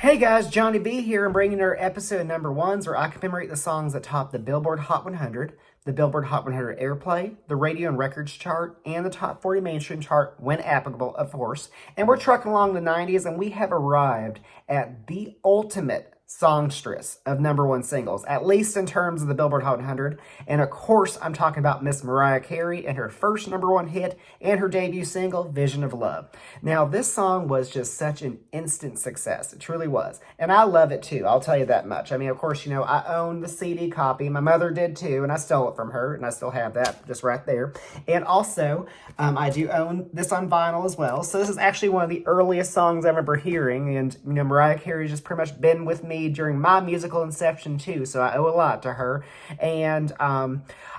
Hey guys, Johnny B here. I'm bringing our episode number ones where I commemorate the songs that top the Billboard Hot 100, the Billboard Hot 100 Airplay, the Radio and Records chart, and the Top 40 Mainstream chart when applicable, of course. And we're trucking along the 90s and we have arrived at the ultimate songstress of number one singles, at least in terms of the Billboard Hot 100. And of course, I'm talking about Miss Mariah Carey and her first number one hit and her debut single, Vision of Love. Now, this song was just such an instant success. It truly was. And I love it too. I'll tell you that much. I mean, of course, you know, I own the CD copy. My mother did too, and I stole it from her, and I still have that just right there. And also, I do own this on vinyl as well. So this is actually one of the earliest songs I remember hearing. And, you know, Mariah Carey's just pretty much been with me during my musical inception too, so I owe a lot to her. And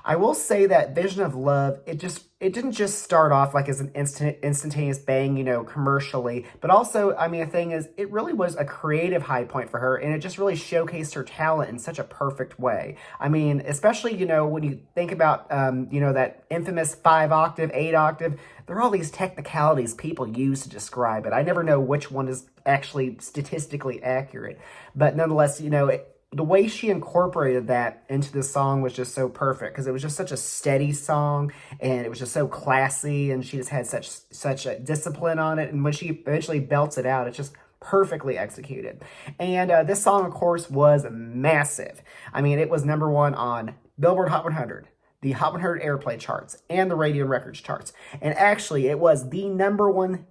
I will say that Vision of Love, it didn't just start off like as an instantaneous bang, you know, commercially, but also, I mean, the thing is, it really was a creative high point for her, and it just really showcased her talent in such a perfect way. I mean, especially, you know, when you think about, you know, that infamous 5-octave, 8-octave, there are all these technicalities people use to describe it. I never know which one is actually statistically accurate, but nonetheless, you know, the way she incorporated that into the song was just so perfect, because it was just such a steady song, and it was just so classy, and she just had such a discipline on it, and when she eventually belts it out, it's just perfectly executed. And this song, of course, was massive. I mean, it was number one on Billboard Hot 100, the Hot 100 Airplay charts, and the Radio and Records charts. And actually, it was the number one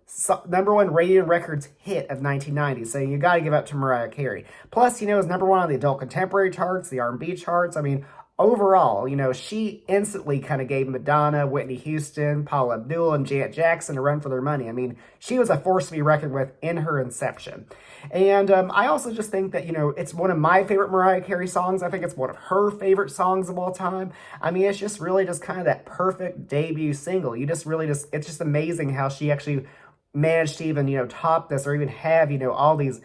Radio and Records hit of 1990. So you got to give up to Mariah Carey. Plus, you know, it was number one on the Adult Contemporary charts, the R&B charts. I mean, overall, you know, she instantly kind of gave Madonna, Whitney Houston, Paula Abdul, and Janet Jackson a run for their money. I mean, she was a force to be reckoned with in her inception. And I also just think that, you know, it's one of my favorite Mariah Carey songs. I think it's one of her favorite songs of all time. I mean, it's just really just kind of that perfect debut single. You just really it's just amazing how she actually managed to even, you know, top this or even have, you know, all these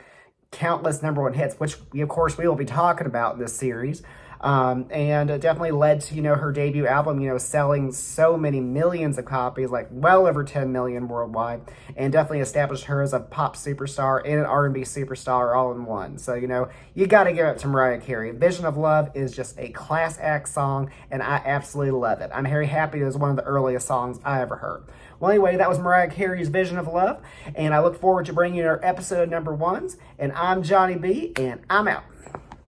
countless number one hits, which, of course, we will be talking about in this series. And it definitely led to, you know, her debut album, you know, selling so many millions of copies, like well over 10 million worldwide, and definitely established her as a pop superstar and an R&B superstar all in one. So, you know, you got to give it to Mariah Carey. Vision of Love is just a class act song, and I absolutely love it. I'm very happy it was one of the earliest songs I ever heard. Well, anyway, that was Mariah Carey's Vision of Love, and I look forward to bringing you our episode number ones, and I'm Johnny B, and I'm out.